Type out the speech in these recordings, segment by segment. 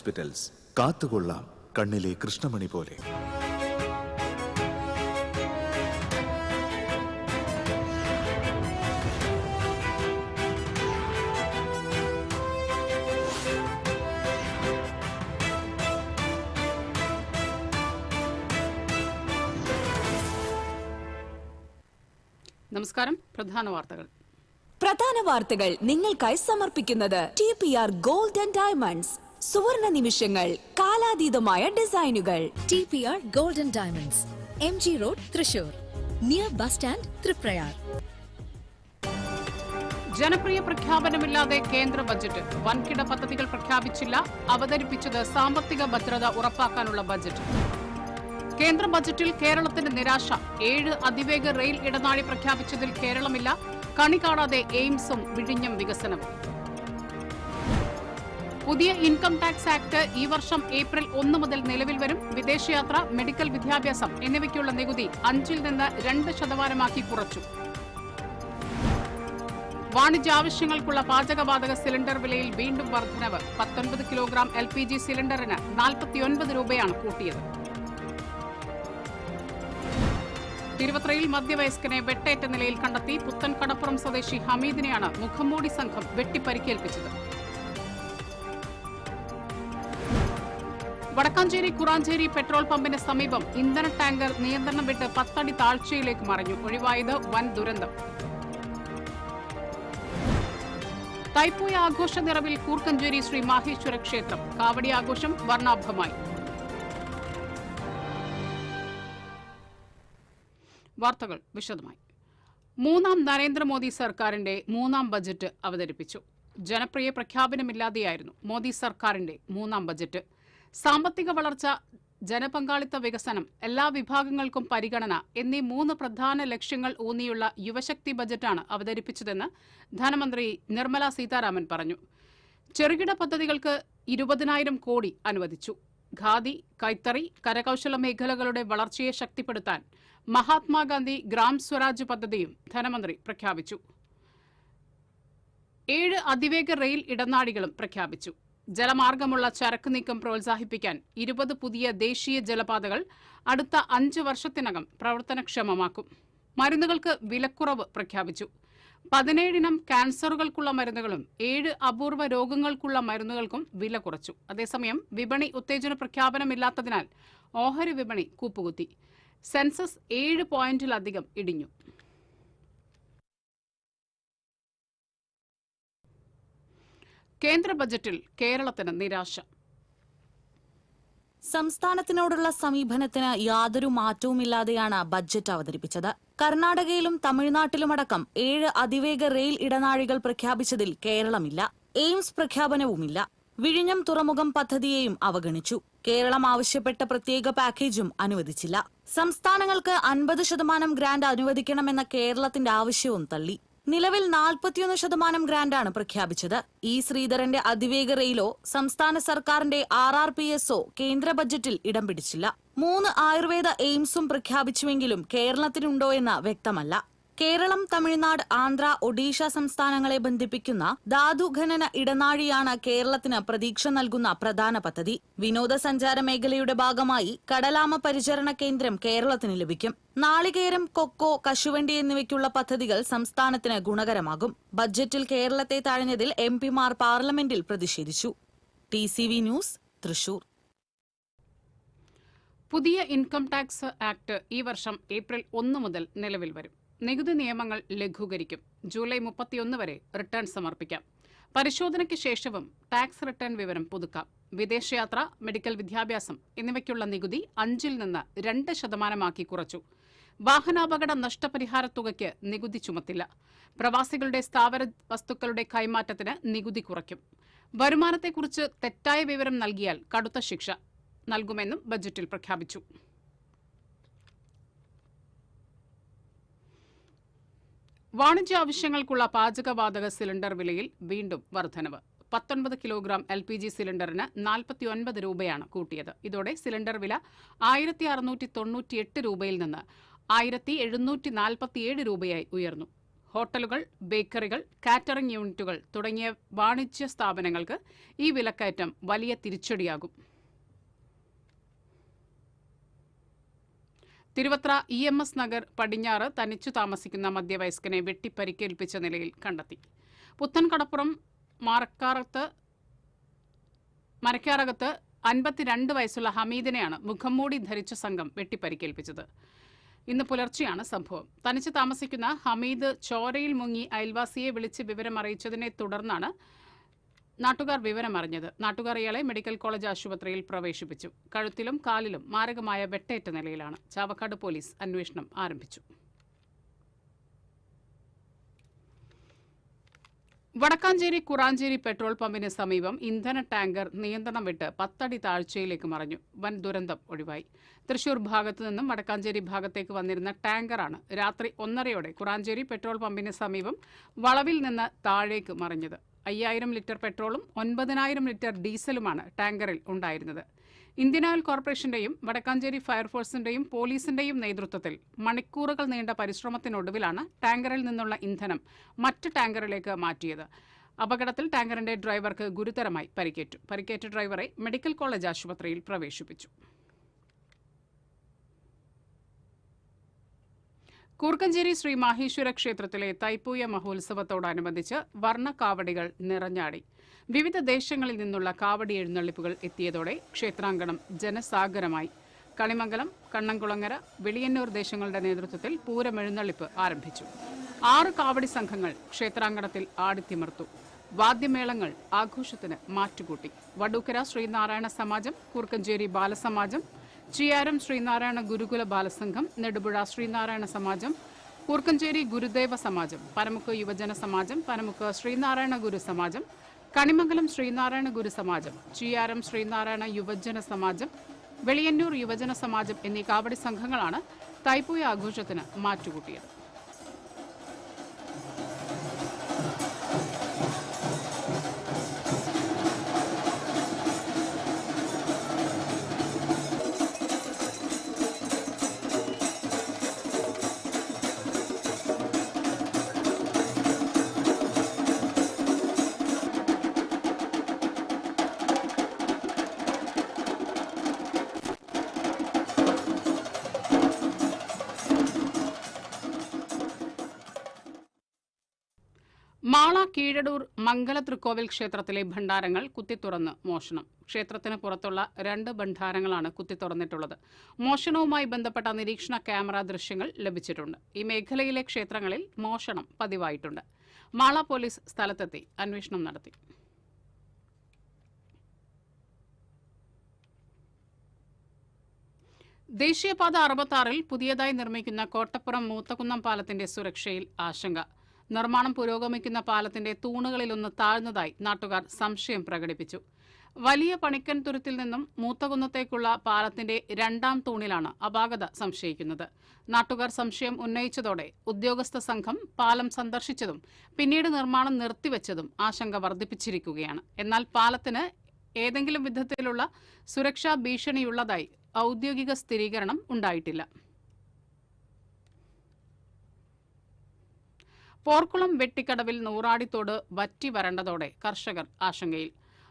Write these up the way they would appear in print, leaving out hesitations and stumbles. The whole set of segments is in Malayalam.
ഹോസ്പിറ്റൽസ്. കാത്തുകൊള്ളാം കണ്ണിലെ കൃഷ്ണമണി പോലെ. നമസ്കാരം. പ്രധാന വാർത്തകൾ നിങ്ങൾക്കായി സമർപ്പിക്കുന്നത് TPR ഗോൾഡ് ആൻഡ് ഡയമണ്ട്സ്. സുവർണ നിമിഷങ്ങൾ, കാലാതീതമായ ഡിസൈനുകൾ. TPR gold and diamonds, MG road, Thrissur, near bus stand, Triprayar. ജനപ്രിയ പ്രഖ്യാപനമില്ലാതെ കേന്ദ്ര ബജറ്റ്. വൻകിട പദ്ധതികൾ പ്രഖ്യാപിച്ചില്ല. അവതരിപ്പിച്ചത് സാമ്പത്തിക ഭദ്രത ഉറപ്പാക്കാനുള്ള ബജറ്റ്. കേന്ദ്ര ബജറ്റിൽ കേരളത്തിന്റെ നിരാശ. 7 അതിവേഗ റെയിൽ ഇടനാഴി പ്രഖ്യാപിച്ചതിൽ കേരളമില്ല. കണി കാണാതെ എയിംസും വിഴിഞ്ഞം വികസനവും. പുതിയ ഇൻകം ടാക്സ് ആക്ട് ഈ വർഷം ഏപ്രിൽ 1 മുതൽ നിലവിൽ വരും. വിദേശയാത്ര, മെഡിക്കൽ വിദ്യാഭ്യാസം എന്നിവയ്ക്കുള്ള നികുതി 5-ൽ നിന്ന് 2% കുറച്ചു. വാണിജ്യാവശ്യങ്ങൾക്കുള്ള പാചകവാതക സിലിണ്ടർ വിലയിൽ വീണ്ടും വർധനവ്. 19 കിലോഗ്രാം LPG സിലിണ്ടറിന് 49 രൂപയാണ് കൂട്ടിയത്. തിരുവത്രയിൽ മധ്യവയസ്കനെ വെട്ടേറ്റ നിലയിൽ കണ്ടെത്തി. പുത്തൻ കടപ്പുറം സ്വദേശി ഹമീദിനെയാണ് മുഖംമൂടി സംഘം വെട്ടിപ്പരിക്കേൽപ്പിച്ചത്. വടക്കാഞ്ചേരി കുറാഞ്ചേരി പെട്രോൾ പമ്പിന് സമീപം ഇന്ധന ടാങ്കർ നിയന്ത്രണം വിട്ട് 10 അടി താഴ്ചയിലേക്ക് മറിഞ്ഞു. ഒഴിവായത് വൻ ദുരന്തം. തൈപ്പൂയ ആഘോഷ നിറവിൽ കൂർക്കഞ്ചേരി ശ്രീ മാഹേശ്വര ക്ഷേത്രം. കാവടി ആഘോഷം വർണ്ണാഭമായി. വാർത്തകൾ വിശദമായി. 3ാം നരേന്ദ്രമോദി സർക്കാരിന്റെ 3ാം ബജറ്റ് അവതരിപ്പിച്ചു. ജനപ്രിയ പ്രഖ്യാപനമില്ലാതെയായിരുന്നു മോദി സർക്കാരിന്റെ 3ാം ബജറ്റ്. സാമ്പത്തിക വളർച്ച, ജനപങ്കാളിത്ത വികസനം, എല്ലാ വിഭാഗങ്ങൾക്കും പരിഗണന എന്നീ 3 പ്രധാന ലക്ഷ്യങ്ങൾ ഊന്നിയുള്ള യുവശക്തി ബജറ്റാണ് അവതരിപ്പിച്ചതെന്ന് ധനമന്ത്രി നിർമ്മല സീതാരാമൻ പറഞ്ഞു. ചെറുകിട പദ്ധതികൾക്ക് 20,000 കോടി അനുവദിച്ചു. ഖാദി, കൈത്തറി, കരകൌശല മേഖലകളുടെ വളർച്ചയെ ശക്തിപ്പെടുത്താൻ മഹാത്മാഗാന്ധി ഗ്രാം സ്വരാജ് പദ്ധതിയും ധനമന്ത്രി പ്രഖ്യാപിച്ചു. 7 അതിവേഗ റെയിൽ ഇടനാഴികളും പ്രഖ്യാപിച്ചു. ജലമാർഗമുള്ള ചരക്ക് നീക്കം പ്രോത്സാഹിപ്പിക്കാൻ 20 പുതിയ ദേശീയ ജലപാതകൾ അടുത്ത 5 വർഷത്തിനകം പ്രവർത്തനക്ഷമമാക്കും. മരുന്നുകൾക്ക് വിലക്കുറവ് പ്രഖ്യാപിച്ചു. 17 ഇനം ക്യാൻസറുകൾക്കുള്ള മരുന്നുകളും 7 അപൂർവ രോഗങ്ങൾക്കുള്ള മരുന്നുകൾക്കും വില കുറച്ചു. അതേസമയം വിപണി ഉത്തേജന പ്രഖ്യാപനമില്ലാത്തതിനാൽ ഓഹരി വിപണി കൂപ്പുകുത്തി. സെൻസസ് 7 പോയിന്റിലധികം ഇടിഞ്ഞു. കേന്ദ്ര ബജറ്റിൽ കേരളത്തിന് നിരാശ. സംസ്ഥാനത്തിനോടുള്ള സമീപനത്തിന് യാതൊരു മാറ്റവുമില്ലാതെയാണ് ബജറ്റ് അവതരിപ്പിച്ചത്. കർണാടകയിലും തമിഴ്നാട്ടിലുമടക്കം 7 അതിവേഗ റെയിൽ ഇടനാഴികൾ പ്രഖ്യാപിച്ചതിൽ കേരളമില്ല. എയിംസ് പ്രഖ്യാപനവുമില്ല. വിഴിഞ്ഞം തുറമുഖം പദ്ധതിയെയും അവഗണിച്ചു. കേരളം ആവശ്യപ്പെട്ട പ്രത്യേക പാക്കേജും അനുവദിച്ചില്ല. സംസ്ഥാനങ്ങൾക്ക് 50% ഗ്രാന്റ് അനുവദിക്കണമെന്ന കേരളത്തിന്റെ ആവശ്യവും തള്ളി. നിലവിൽ 41% ഗ്രാന്റാണ് പ്രഖ്യാപിച്ചത്. ഇ ശ്രീധരന്റെ അതിവേഗ റെയിലോ സംസ്ഥാന സർക്കാരിന്റെ RRPSO കേന്ദ്ര ബജറ്റിൽ ഇടം പിടിച്ചില്ല. 3 ആയുർവേദ എയിംസും പ്രഖ്യാപിച്ചുവെങ്കിലും കേരളത്തിനുണ്ടോ എന്ന് വ്യക്തമല്ല. കേരളം, തമിഴ്നാട്, ആന്ധ്ര, ഒഡീഷ സംസ്ഥാനങ്ങളെ ബന്ധിപ്പിക്കുന്ന ധാതു ഖനന ഇടനാഴിയാണ് കേരളത്തിന് പ്രതീക്ഷ നൽകുന്ന പ്രധാന പദ്ധതി. വിനോദസഞ്ചാര മേഖലയുടെ ഭാഗമായി കടലാമ പരിചരണ കേന്ദ്രം കേരളത്തിന് ലഭിക്കും. നാളികേരം, കൊക്കോ, കശുവണ്ടി എന്നിവയ്ക്കുള്ള പദ്ധതികൾ സംസ്ഥാനത്തിന് ഗുണകരമാകും. ബജറ്റിൽ കേരളത്തെ തഴഞ്ഞതിൽ MP-മാർ പാർലമെന്റിൽ പ്രതിഷേധിച്ചു. TCV news, Thrissur. പുതിയ ഇൻകം ടാക്സ് ആക്ട് ഈ വർഷം ഏപ്രിൽ 1 മുതൽ നിലവിൽ വരും. നികുതി നിയമങ്ങൾ ലഘൂകരിക്കും. ജൂലൈ 31 വരെ റിട്ടേൺ സമർപ്പിക്കാം. പരിശോധനയ്ക്ക് ശേഷവും ടാക്സ് റിട്ടേൺ വിവരം പുതുക്കാം. വിദേശയാത്ര, മെഡിക്കൽ വിദ്യാഭ്യാസം എന്നിവയ്ക്കുള്ള നികുതി 5-ൽ നിന്ന് 2% കുറച്ചു. വാഹനാപകട നഷ്ടപരിഹാര തുകയ്ക്ക് നികുതി ചുമത്തില്ല. പ്രവാസികളുടെ സ്ഥാവര വസ്തുക്കളുടെ കൈമാറ്റത്തിന് നികുതി കുറയ്ക്കും. വരുമാനത്തെക്കുറിച്ച് തെറ്റായ വിവരം നൽകിയാൽ കടുത്ത ശിക്ഷ നൽകുമെന്നും ബജറ്റിൽ പ്രഖ്യാപിച്ചു. വാണിജ്യ ആവശ്യങ്ങൾക്കുള്ള പാചകവാതക സിലിണ്ടർ വിലയിൽ വീണ്ടും വർധനവ്. 19 കിലോഗ്രാം LPG സിലിണ്ടറിന് 49 രൂപയാണ് കൂട്ടിയത്. ഇതോടെ സിലിണ്ടർ വില 1698 രൂപയിൽ നിന്ന് 1747 രൂപയായി ഉയർന്നു. ഹോട്ടലുകൾ, ബേക്കറികൾ, കാറ്ററിംഗ് യൂണിറ്റുകൾ തുടങ്ങിയ വാണിജ്യ സ്ഥാപനങ്ങൾക്ക് ഈ വിലക്കയറ്റം വലിയ തിരിച്ചടിയാകും. തിരുവത്ര EMS നഗർ പടിഞ്ഞാറ് തനിച്ചു താമസിക്കുന്ന മധ്യവയസ്കനെ വെട്ടിപ്പരിക്കേൽപ്പിച്ച നിലയിൽ കണ്ടെത്തി. പുത്തൻകടപ്പുറം മരക്കാറകത്ത് 52 വയസ്സുള്ള ഹമീദിനെയാണ് മുഖംമൂടി ധരിച്ച സംഘം വെട്ടിപ്പരിക്കേൽപ്പിച്ചത്. ഇന്ന് പുലർച്ചെയാണ് സംഭവം. തനിച്ച് താമസിക്കുന്ന ഹമീദ് ചോരയിൽ മുങ്ങി അയൽവാസിയെ വിളിച്ച് വിവരമറിയിച്ചതിനെ തുടർന്നാണ് നാട്ടുകാർ വിവരമറിഞ്ഞത്. നാട്ടുകാർ ഇയാളെ മെഡിക്കൽ കോളേജ് ആശുപത്രിയിൽ പ്രവേശിപ്പിച്ചു. കഴുത്തിലും കാലിലും മാരകമായ വെട്ടേറ്റ നിലയിലാണ്. ചാവക്കാട് പോലീസ് അന്വേഷണം ആരംഭിച്ചു. വടക്കാഞ്ചേരി കുറാഞ്ചേരി പെട്രോൾ പമ്പിന് സമീപം ഇന്ധന ടാങ്കർ നിയന്ത്രണം വിട്ട് 10 അടി താഴ്ചയിലേക്ക് മറിഞ്ഞു. വൻ ദുരന്തം ഒഴിവായി. തൃശൂർ ഭാഗത്തു നിന്നും വടക്കാഞ്ചേരി ഭാഗത്തേക്ക് വന്നിരുന്ന ടാങ്കറാണ് രാത്രി 1:30 കുറാഞ്ചേരി പെട്രോൾ പമ്പിന് സമീപം വളവിൽ നിന്ന് താഴേക്ക് മറിഞ്ഞത്. 5000 ലിറ്റർ പെട്രോളും 9000 ലിറ്റർ ഡീസലുമാണ് ടാങ്കറിൽ ഉണ്ടായിരുന്നത്. ഇന്ത്യൻ ഓയിൽ കോർപ്പറേഷന്റെയും വടക്കാഞ്ചേരി ഫയർഫോഴ്സിന്റെയും പോലീസിന്റെയും നേതൃത്വത്തിൽ മണിക്കൂറുകൾ നീണ്ട പരിശ്രമത്തിനൊടുവിലാണ് ടാങ്കറിൽ നിന്നുള്ള ഇന്ധനം മറ്റ് ടാങ്കറിലേക്ക് മാറ്റിയത്. അപകടത്തിൽ ടാങ്കറിന്റെ ഡ്രൈവർക്ക് ഗുരുതരമായി പരിക്കേറ്റു. പരിക്കേറ്റ ഡ്രൈവറെ മെഡിക്കൽ കോളേജ് ആശുപത്രിയിൽ പ്രവേശിപ്പിച്ചു. കൂർക്കഞ്ചേരി ശ്രീ മാഹേശ്വര ക്ഷേത്രത്തിലെ തൈപ്പൂയ മഹോത്സവത്തോടനുബന്ധിച്ച് വർണ്ണക്കാവടികൾ നിറഞ്ഞാടി. വിവിധ ദേശങ്ങളിൽ നിന്നുള്ള കാവടി എഴുന്നള്ളിപ്പുകൾ എത്തിയതോടെ ക്ഷേത്രാങ്കണം ജനസാഗരമായി. കണിമംഗലം, കണ്ണംകുളങ്ങര, വെളിയന്നൂർ ദേശങ്ങളുടെ നേതൃത്വത്തിൽ പൂരമെഴുന്നള്ളിപ്പ് ആരംഭിച്ചു. 6 കാവടി സംഘങ്ങൾ ക്ഷേത്രാങ്കണത്തിൽ ആടിത്തിമിർത്തു. വാദ്യമേളങ്ങൾ ആഘോഷത്തിന് മാറ്റുകൂട്ടി. വടൂക്കര ശ്രീനാരായണ സമാജം, കൂർക്കഞ്ചേരി ബാലസമാജം, ചിയാരം ശ്രീനാരായണ ഗുരുകുല ബാലസംഘം, നെടുപുഴ ശ്രീനാരായണ സമാജം, കൂർക്കഞ്ചേരി ഗുരുദേവ സമാജം, പനമുക്ക് യുവജന സമാജം, പനമുക്ക് ശ്രീനാരായണ ഗുരു സമാജം, കണിമംഗലം ശ്രീനാരായണ ഗുരു സമാജം, ചിയാരം ശ്രീനാരായണ യുവജന സമാജം, വെളിയന്നൂർ യുവജന സമാജം എന്നീ കാവടി സംഘങ്ങളാണ് തൈപ്പൂയ ആഘോഷത്തിന് മാറ്റുകൂട്ടിയത്. മാള കീഴടൂർ മംഗലതൃക്കോവിൽ ക്ഷേത്രത്തിലെ ഭണ്ഡാരങ്ങൾ കുത്തിത്തുറന്ന് മോഷണം. ക്ഷേത്രത്തിന് പുറത്തുള്ള 2 ഭണ്ഡാരങ്ങളാണ് കുത്തിത്തുറന്നിട്ടുള്ളത്. മോഷണവുമായി ബന്ധപ്പെട്ട നിരീക്ഷണ ക്യാമറ ദൃശ്യങ്ങൾ ലഭിച്ചിട്ടുണ്ട്. ഈ മേഖലയിലെ ക്ഷേത്രങ്ങളിൽ മോഷണം പതിവായിട്ടുണ്ട്. മാള പോലീസ് സ്ഥലത്തെത്തി അന്വേഷണം നടത്തി. ദേശീയപാത 66-ൽ പുതിയതായി നിർമ്മിക്കുന്ന കോട്ടപ്പുറം മൂത്തക്കുന്നം പാലത്തിന്റെ സുരക്ഷയിൽ ആശങ്ക. നിർമ്മാണം പുരോഗമിക്കുന്ന പാലത്തിന്റെ തൂണുകളിലൊന്ന് താഴ്ന്നതായി നാട്ടുകാർ സംശയം പ്രകടിപ്പിച്ചു. വലിയ പണിക്കൻ തുരുത്തിൽ നിന്നും മൂത്തകുന്നത്തേക്കുള്ള പാലത്തിന്റെ 2ാം തൂണിലാണ് അപാകത സംശയിക്കുന്നത്. നാട്ടുകാർ സംശയം ഉന്നയിച്ചതോടെ ഉദ്യോഗസ്ഥ സംഘം പാലം സന്ദർശിച്ചതും പിന്നീട് നിർമ്മാണം നിർത്തിവെച്ചതും ആശങ്ക വർദ്ധിപ്പിച്ചിരിക്കുകയാണ്. എന്നാൽ പാലത്തിന് ഏതെങ്കിലും വിധത്തിലുള്ള സുരക്ഷാ ഭീഷണിയുള്ളതായി ഔദ്യോഗിക സ്ഥിരീകരണം ഉണ്ടായിട്ടില്ല. പോർക്കുളം വെട്ടിക്കടവിൽ നൂറാടിത്തോട് വറ്റി വരണ്ടതോടെ കർഷകർ ആശങ്കയിൽ.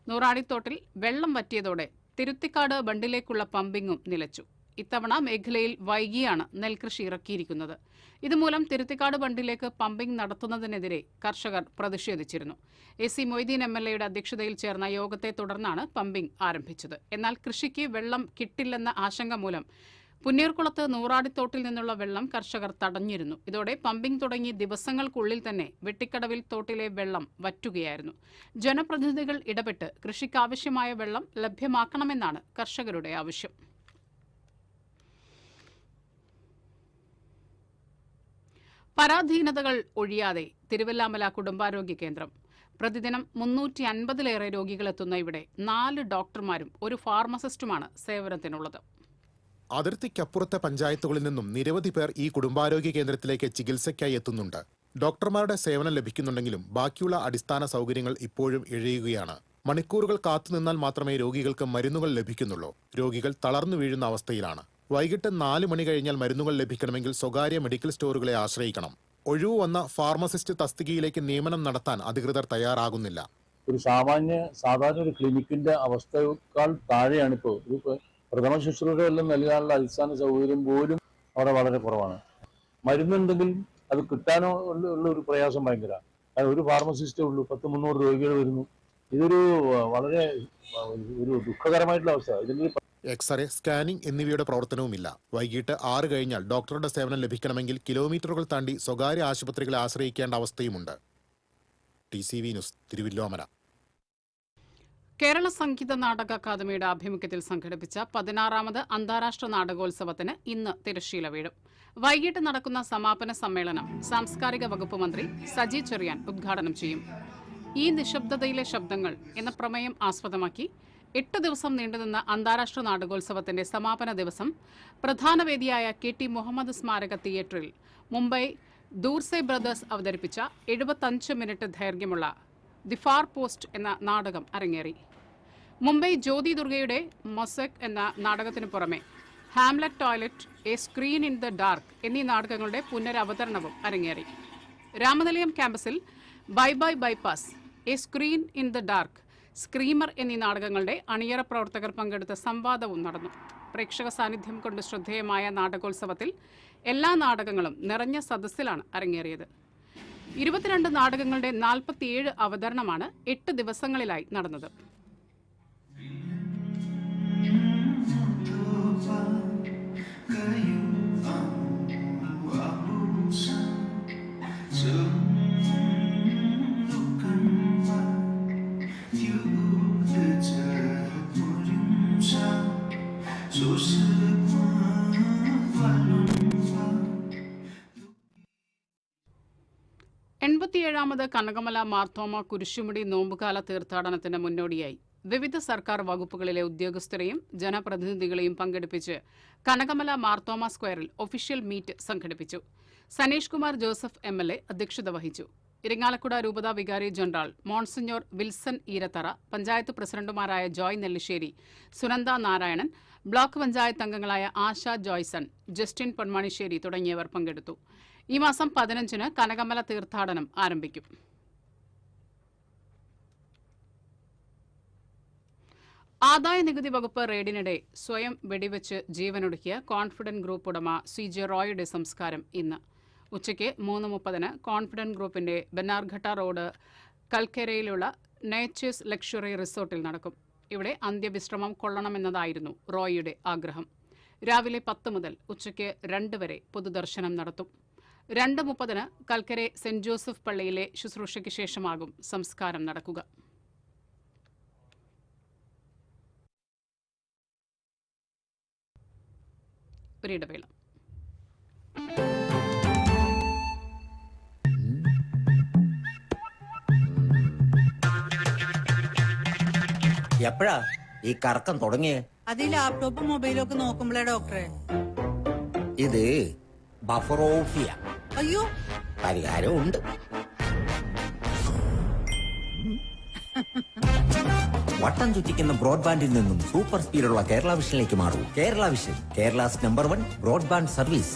നൂറാടിത്തോട്ടിൽ വെള്ളം വറ്റിയതോടെ തിരുത്തിക്കാട് ബണ്ടിലേക്കുള്ള പമ്പിങ്ങും നിലച്ചു. ഇത്തവണ മേഖലയിൽ വൈകിയാണ് നെൽകൃഷി ഇറക്കിയിരിക്കുന്നത്. ഇതുമൂലം തിരുത്തിക്കാട് ബണ്ടിലേക്ക് പമ്പിംഗ് നടത്തുന്നതിനെതിരെ കർഷകർ പ്രതിഷേധിച്ചിരുന്നു. AC മൊയ്തീൻ MLA അധ്യക്ഷതയിൽ ചേർന്ന യോഗത്തെ തുടർന്നാണ് പമ്പിംഗ് ആരംഭിച്ചത്. എന്നാൽ കൃഷിക്ക് വെള്ളം കിട്ടില്ലെന്ന ആശങ്ക മൂലം പുന്നീർകുളത്ത് നൂറാടിത്തോട്ടിൽ നിന്നുള്ള വെള്ളം കർഷകർ തടഞ്ഞിരുന്നു. ഇതോടെ പമ്പിംഗ് തുടങ്ങി ദിവസങ്ങൾക്കുള്ളിൽ തന്നെ വെട്ടിക്കടവിൽ തോട്ടിലെ വെള്ളം വറ്റുകയായിരുന്നു. ജനപ്രതിനിധികൾ ഇടപെട്ട് കൃഷിക്കാവശ്യമായ വെള്ളം ലഭ്യമാക്കണമെന്നാണ് കർഷകരുടെ ആവശ്യം. പരാധീനതകൾ ഒഴിയാതെ തിരുവല്ലാമല കുടുംബാരോഗ്യ കേന്ദ്രം. പ്രതിദിനം 350-ലേറെ രോഗികളെത്തുന്ന ഇവിടെ 4 ഡോക്ടർമാരും 1 ഫാർമസിസ്റ്റുമാണ് സേവനത്തിനുള്ളത്. അതിർത്തിക്കപ്പുറത്തെ പഞ്ചായത്തുകളിൽ നിന്നും നിരവധി പേർ ഈ കുടുംബാരോഗ്യ കേന്ദ്രത്തിലേക്ക് ചികിത്സയ്ക്കായി എത്തുന്നുണ്ട്. ഡോക്ടർമാരുടെ സേവനം ലഭിക്കുന്നുണ്ടെങ്കിലും ബാക്കിയുള്ള അടിസ്ഥാന സൗകര്യങ്ങൾ ഇപ്പോഴും ഇഴയുകയാണ്. മണിക്കൂറുകൾ കാത്തുനിന്നാൽ മാത്രമേ രോഗികൾക്ക് മരുന്നുകൾ ലഭിക്കുന്നുള്ളൂ. രോഗികൾ തളർന്നു വീഴുന്ന അവസ്ഥയിലാണ്. വൈകിട്ട് 4 മണി കഴിഞ്ഞാൽ മരുന്നുകൾ ലഭിക്കണമെങ്കിൽ സ്വകാര്യ മെഡിക്കൽ സ്റ്റോറുകളെ ആശ്രയിക്കണം. ഒഴിവു വന്ന ഫാർമസിസ്റ്റ് തസ്തികയിലേക്ക് നിയമനം നടത്താൻ അധികൃതർ തയ്യാറാകുന്നില്ല. ഒരു സാധാരണ ഒരു ക്ലിനിക്കിന്റെ അവസ്ഥയേക്കാൾ താഴെയാണ് ഇപ്പോൾ. ഒരു പ്രഥമ ശുശ്രൂഷയെല്ലാം നൽകാനുള്ള അടിസ്ഥാന സൗകര്യം പോലും അവിടെ വളരെ കുറവാണ്. മരുന്നുണ്ടെങ്കിൽ അത് കിട്ടാനോ ഉള്ള ഒരു പ്രയാസം ഭയങ്കര. ഒരു ഫാർമസിസ്റ്റേ ഉള്ളൂ, 100-300 രോഗികൾ വരുന്നു. ഇതൊരു വളരെ ഒരു ദുഃഖകരമായിട്ടുള്ള അവസ്ഥ. ഇതിന്റെ എക്സ്റേ, സ്കാനിംഗ് എന്നിവയുടെ പ്രവർത്തനവുമില്ല. വൈകിട്ട് 6 കഴിഞ്ഞാൽ ഡോക്ടറുടെ സേവനം ലഭിക്കണമെങ്കിൽ കിലോമീറ്ററുകൾ താണ്ടി സ്വകാര്യ ആശുപത്രികളെ ആശ്രയിക്കേണ്ട അവസ്ഥയുമുണ്ട്. TCV news, Thiruvilwamala. കേരള സംഗീത നാടക അക്കാദമിയുടെ ആഭിമുഖ്യത്തിൽ സംഘടിപ്പിച്ച 16ാമത് അന്താരാഷ്ട്ര നാടകോത്സവത്തിന് ഇന്ന് തിരശ്ശീല വീഴും. വൈകിട്ട് നടക്കുന്ന സമാപന സമ്മേളനം സാംസ്കാരിക വകുപ്പ് മന്ത്രി സജി ചെറിയാൻ ഉദ്ഘാടനം ചെയ്യും. ഈ നിശബ്ദതയിലെ ശബ്ദങ്ങൾ എന്ന പ്രമേയം ആസ്പദമാക്കി 8 ദിവസം നീണ്ടുനിന്ന അന്താരാഷ്ട്ര നാടകോത്സവത്തിന്റെ സമാപന ദിവസം പ്രധാന വേദിയായ KT മുഹമ്മദ് സ്മാരക തിയേറ്ററിൽ മുംബൈ ദൂർസെ ബ്രദേഴ്സ് അവതരിപ്പിച്ച 75 മിനിറ്റ് ദൈർഘ്യമുള്ള ദി ഫാർ പോസ്റ്റ് എന്ന നാടകം അരങ്ങേറി. മുംബൈ ജ്യോതി ദുർഗയുടെ മൊസക് എന്ന നാടകത്തിനു പുറമെ Hamlet toilet, A screen in the dark എന്നീ നാടകങ്ങളുടെ പുനരവതരണവും അരങ്ങേറി. രാമനിലയം ക്യാമ്പസിൽ bye bye bypass, A screen in the dark, screamer എന്നീ നാടകങ്ങളുടെ അണിയറ പ്രവർത്തകർ പങ്കെടുത്ത സംവാദവും നടന്നു. പ്രേക്ഷക സാന്നിധ്യം കൊണ്ട് ശ്രദ്ധേയമായ നാടകോത്സവത്തിൽ എല്ലാ നാടകങ്ങളും നിറഞ്ഞ സദസ്സിലാണ് അരങ്ങേറിയത്. 22 നാടകങ്ങളുടെ 47 അവതരണമാണ് 8 ദിവസങ്ങളിലായി നടന്നത്. ാമത് കനകമല മാർത്തോമ കുരിശുമുടി നോമ്പുകാല തീർത്ഥാടനത്തിന് മുന്നോടിയായി വിവിധ സർക്കാർ വകുപ്പുകളിലെ ഉദ്യോഗസ്ഥരെയും ജനപ്രതിനിധികളെയും പങ്കെടുപ്പിച്ച് കനകമല മാർത്തോമ സ്ക്വയറിൽ ഒഫീഷ്യൽ മീറ്റ് സംഘടിപ്പിച്ചു. സനീഷ് കുമാർ ജോസഫ് MLA അധ്യക്ഷത വഹിച്ചു. ഇരിങ്ങാലക്കുട രൂപത വികാരി general monsignor Wilson Eerathara, panchayat പ്രസിഡന്റുമാരായ ജോയ് നെല്ലിശ്ശേരി, സുനന്ദ നാരായണൻ, ബ്ലോക്ക് പഞ്ചായത്ത് അംഗങ്ങളായ ആശ ജോയ്സൺ, ജസ്റ്റിൻ പൊന്മണിശ്ശേരി തുടങ്ങിയവർ പങ്കെടുത്തു. ഈ മാസം 15-ന് കനകമല തീർത്ഥാടനം ആരംഭിക്കും. ആദായനികുതി വകുപ്പ് റെയ്ഡിനിടെ സ്വയം വെടിവെച്ച് ജീവനൊടുക്കിയ കോൺഫിഡന്റ് ഗ്രൂപ്പ് ഉടമ CJ റോയുടെ സംസ്കാരം ഇന്ന് ഉച്ചയ്ക്ക് 3:30-ന് കോൺഫിഡന്റ് ഗ്രൂപ്പിന്റെ ബന്നാർഘട്ട റോഡ് കൽക്കരയിലുള്ള നേച്ചേഴ്സ് ലക്ഷറി റിസോർട്ടിൽ നടക്കും. ഇവിടെ അന്ത്യവിശ്രമം കൊള്ളണമെന്നതായിരുന്നു റോയിയുടെ ആഗ്രഹം. രാവിലെ 10 മുതൽ ഉച്ചയ്ക്ക് 2 വരെ പൊതുദർശനം നടത്തും. 2:30-ന് കൽക്കരെ സെന്റ് ജോസഫ് പള്ളിയിലെ ശുശ്രൂഷയ്ക്ക് ശേഷമാകും സംസ്കാരം നടക്കുക. ഒരിടവേള. എപ്പോഴാ ഈ കറക്കം തുടങ്ങിയേ? അത് ലാപ്ടോപ്പും മൊബൈലും ഒക്കെ നോക്കുമ്പോഴേ ഡോക്ടറെ. ഇത് ബഫറോഫിയ. അയ്യോ, പരിഹാരം ഉണ്ട്. വട്ടം ചുറ്റിക്കുന്ന ബ്രോഡ്ബാൻഡിൽ നിന്നും സൂപ്പർ സ്പീഡുള്ള കേരള വിഷനിലേക്ക് മാറൂ. Kerala vision, Kerala's number 1 broadband service.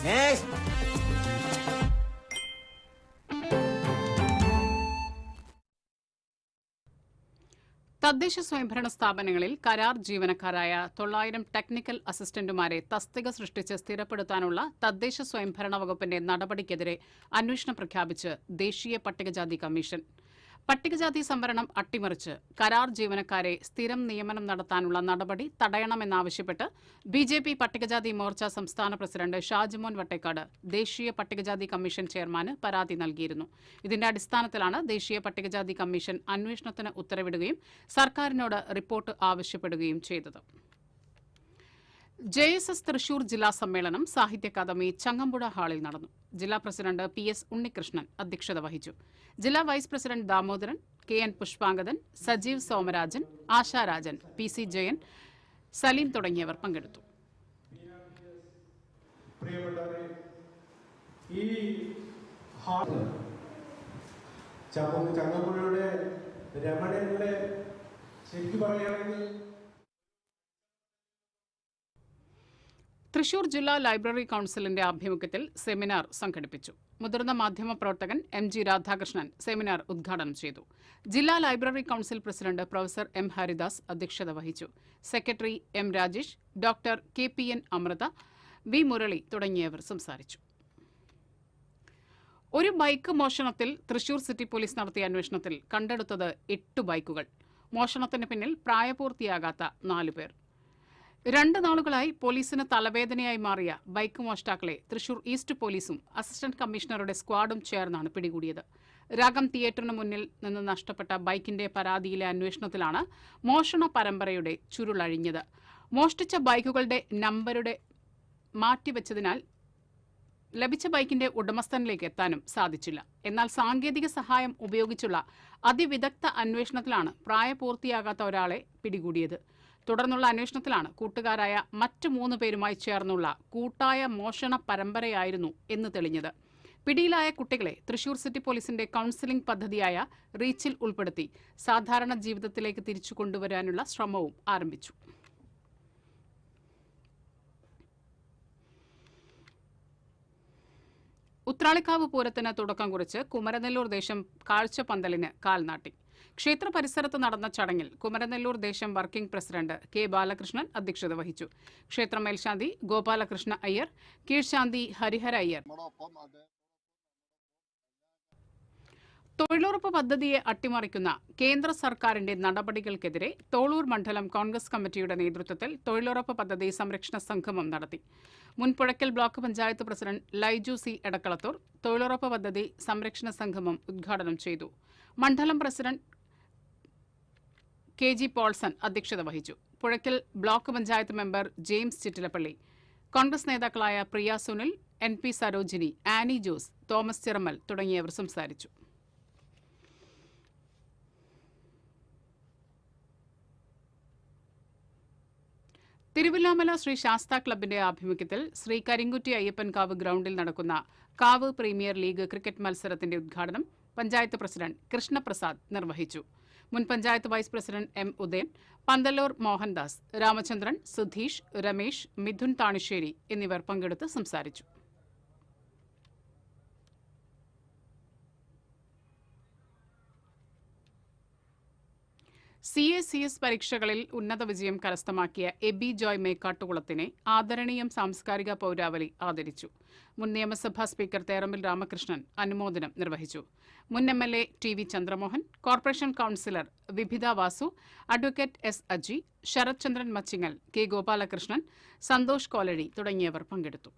തദ്ദേശ സ്വയംഭരണ സ്ഥാപനങ്ങളിൽ കരാർ ജീവനക്കാരായ 900 ടെക്നിക്കൽ അസിസ്റ്റന്റുമാരെ തസ്തിക സൃഷ്ടിച്ച് സ്ഥിരപ്പെടുത്താനുള്ള തദ്ദേശ സ്വയംഭരണ വകുപ്പിന്റെ നടപടിക്കെതിരെ അന്വേഷണം പ്രഖ്യാപിച്ച് ദേശീയ പട്ടികജാതി കമ്മീഷൻ. പട്ടികജാതി സംവരണം അട്ടിമറിച്ച് കരാർ ജീവനക്കാരെ സ്ഥിരം നിയമനം നടത്താനുള്ള നടപടി തടയണമെന്നാവശ്യപ്പെട്ട് BJP പട്ടികജാതി മോർച്ച സംസ്ഥാന പ്രസിഡന്റ് ഷാജിമോൻ വട്ടേക്കാട് ദേശീയ പട്ടികജാതി കമ്മീഷൻ ചെയർമാന് പരാതി നൽകിയിരുന്നു. ഇതിന്റെ അടിസ്ഥാനത്തിലാണ് ദേശീയ പട്ടികജാതി കമ്മീഷൻ അന്വേഷണത്തിന് ഉത്തരവിടുകയും സർക്കാരിനോട് റിപ്പോർട്ട് ആവശ്യപ്പെടുകയും ചെയ്തത്. JSS തൃശൂർ ജില്ലാ സമ്മേളനം സാഹിത്യ അക്കാദമി ചങ്ങമ്പുഴ ഹാളിൽ നടന്നു. ജില്ലാ പ്രസിഡന്റ് PS ഉണ്ണികൃഷ്ണൻ അധ്യക്ഷത വഹിച്ചു. ജില്ലാ vice president Damodaran, KN Pushpangadan, Sajeev Somarajan, Asharajan, PC Jayan, Saleem തുടങ്ങിയവർ പങ്കെടുത്തു. ചങ്ങമ്പുഴയുടെ രമണയുടെ ശരിക്കും പറയുകയാണെങ്കിൽ തൃശൂർ ജില്ലാ ലൈബ്രറി കൌൺസിലിന്റെ ആഭിമുഖ്യത്തിൽ സെമിനാർ സംഘടിപ്പിച്ചു. മുതിർന്ന മാധ്യമപ്രവർത്തകൻ MG രാധാകൃഷ്ണൻ സെമിനാർ ഉദ്ഘാടനം ചെയ്തു. ജില്ലാ library council president professor M Haridas അധ്യക്ഷത വഹിച്ചു. Secretary M Rajesh, doctor KPN Amrita, V Murali തുടങ്ങിയവർ സംസാരിച്ചു. ഒരു ബൈക്ക് മോഷണത്തിൽ തൃശൂർ സിറ്റി പോലീസ് നടത്തിയ അന്വേഷണത്തിൽ കണ്ടെടുത്തത് 8 ബൈക്കുകൾ. മോഷണത്തിന് പിന്നിൽ പ്രായപൂർത്തിയാകാത്ത 4 പേർ. 2 നാളുകളായി പോലീസിന് തലവേദനയായി മാറിയ ബൈക്ക് മോഷ്ടാക്കളെ തൃശൂർ ഈസ്റ്റ് പോലീസും അസിസ്റ്റന്റ് കമ്മീഷണറുടെ സ്ക്വാഡും ചേർന്നാണ് പിടികൂടിയത്. രാഗം തിയേറ്ററിന് മുന്നിൽ നിന്ന് നഷ്ടപ്പെട്ട ബൈക്കിന്റെ പരാതിയിലെ അന്വേഷണത്തിലാണ് മോഷണ പരമ്പരയുടെ ചുരുളഴിഞ്ഞത്. മോഷ്ടിച്ച ബൈക്കുകളുടെ നമ്പരുടെ മാറ്റിവെച്ചതിനാൽ ലഭിച്ച ബൈക്കിന്റെ ഉടമസ്ഥനിലേക്ക് എത്താനും സാധിച്ചില്ല. എന്നാൽ സാങ്കേതിക സഹായം ഉപയോഗിച്ചുള്ള അതിവിദഗ്ധ അന്വേഷണത്തിലാണ് പ്രായപൂർത്തിയാകാത്ത ഒരാളെ പിടികൂടിയത്. തുടർന്നുള്ള അന്വേഷണത്തിലാണ് കൂട്ടുകാരായ മറ്റ് 3 പേരുമായി ചേർന്നുള്ള കൂട്ടായ മോഷണ പരമ്പരയായിരുന്നു എന്ന് തെളിഞ്ഞത്. പിടിയിലായ കുട്ടികളെ തൃശൂർ സിറ്റി പോലീസിന്റെ കൌൺസിലിംഗ് പദ്ധതിയായ റീച്ചിൽ ഉൾപ്പെടുത്തി സാധാരണ ജീവിതത്തിലേക്ക് തിരിച്ചു കൊണ്ടുവരാനുള്ള ശ്രമവും ആരംഭിച്ചു. ഉത്രാളിക്കാവ് പൂരത്തിന് തുടക്കം കുറിച്ച് കുമരനെല്ലൂർ ദേശം കാഴ്ചപന്തലിന് കാൽനാട്ടി. ക്ഷേത്ര പരിസരത്ത് നടന്ന ചടങ്ങിൽ കുമരനെല്ലൂർ ദേശം വർക്കിംഗ് പ്രസിഡന്റ് K ബാലകൃഷ്ണൻ അധ്യക്ഷത വഹിച്ചു. ക്ഷേത്ര മേൽശാന്തി ഗോപാലകൃഷ്ണ അയ്യർ, കീഴ്ശാന്തി ഹരിഹര അയ്യർ തൊഴിലുറപ്പ് പദ്ധതിയെ അട്ടിമറിക്കുന്ന കേന്ദ്ര സർക്കാരിന്റെ നടപടികൾക്കെതിരെ തോളൂർ മണ്ഡലം കോൺഗ്രസ് കമ്മിറ്റിയുടെ നേതൃത്വത്തിൽ തൊഴിലുറപ്പ് പദ്ധതി സംരക്ഷണ സംഗമം നടത്തി. മുൻ Puzhakkal block panchayat president Laiju C Edakkalathur തൊഴിലുറപ്പ് പദ്ധതി സംരക്ഷണ സംഗമം ഉദ്ഘാടനം ചെയ്തു. മണ്ഡലം പ്രസിഡന്റ് KG പോൾസൺ അധ്യക്ഷത വഹിച്ചു. Puzhakkal block panchayat member James Chittilappilly, Congress നേതാക്കളായ Priya Sunil, NP Sarojini, Annie Jose, Thomas Chirammal തുടങ്ങിയവർ സംസാരിച്ചു. തിരുവില്ലാമല ശ്രീ ശാസ്ത ക്ലബിന്റെ ആഭിമുഖ്യത്തിൽ ശ്രീ കരിങ്കുറ്റി അയ്യപ്പൻകാവ് ഗ്രൌണ്ടിൽ നടക്കുന്ന കാവ് പ്രീമിയർ ലീഗ് ക്രിക്കറ്റ് മത്സരത്തിന്റെ ഉദ്ഘാടനം പഞ്ചായത്ത് പ്രസിഡന്റ് കൃഷ്ണപ്രസാദ് നിർവഹിച്ചു. മുൻ panchayat vice president M Udayan, Panthalloor Mohandas, Ramachandran, Sudheesh, Ramesh, Mithun Thanissery എന്നിവർ പങ്കെടുത്ത് സംസാരിച്ചു. CA/CS പരീക്ഷകളിൽ ഉന്നത വിജയം കരസ്ഥമാക്കിയ എബി ജോയ് മേക്കാട്ടുകുളത്തിനെ ആദരണീയം സാംസ്കാരിക പൗരാവലി ആദരിച്ചു. മുൻ നിയമസഭാ സ്പീക്കർ തേറമ്പിൽ രാമകൃഷ്ണൻ അനുമോദനം നിർവഹിച്ചു. മുൻ MLA TV Chandramohan, corporation councillor Vibitha Vasu, advocate S Aji, Sarath Chandran Machingal, K Gopalakrishnan, Santhosh Kolazhy തുടങ്ങിയവർ പങ്കെടുത്തു.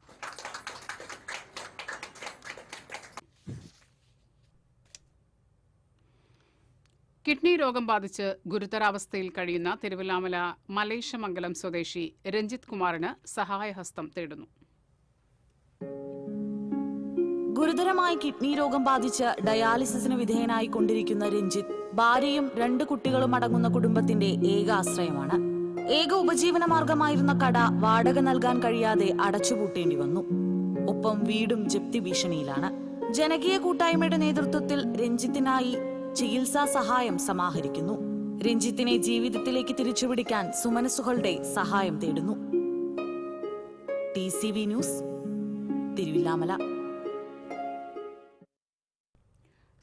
കിഡ്നി രോഗം ബാധിച്ച് ഗുരുതരാവസ്ഥയിൽ കഴിയുന്ന തിരുവില്ലാമല മലേശമംഗലം സ്വദേശി രഞ്ജിത് കുമാറിന് സഹായഹസ്തം തേടുന്നു. ഗുരുതരമായി കിഡ്നി രോഗം ബാധിച്ച് ഡയാലിസിസിന് വിധേയനായി കൊണ്ടിരിക്കുന്ന രഞ്ജിത്ത് ഭാര്യയും 2 കുട്ടികളും അടങ്ങുന്ന കുടുംബത്തിന്റെ ഏക ആശ്രയമാണ്. ഏക ഉപജീവന മാർഗമായിരുന്ന കട വാടക നൽകാൻ കഴിയാതെ അടച്ചുപൂട്ടേണ്ടി വന്നു. ഒപ്പം വീടും ജപ്തി ഭീഷണിയിലാണ്. ജനകീയ കൂട്ടായ്മയുടെ നേതൃത്വത്തിൽ രഞ്ജിത്തിനായി ചികിത്സാ സഹായം സമാഹരിക്കുന്നു. രഞ്ജിത്തിനെ ജീവിതത്തിലേക്ക് തിരിച്ചുപിടിക്കാൻ സുമനസുകളുടെ സഹായം തേടുന്നു. TCV news, Thiruvilwamala.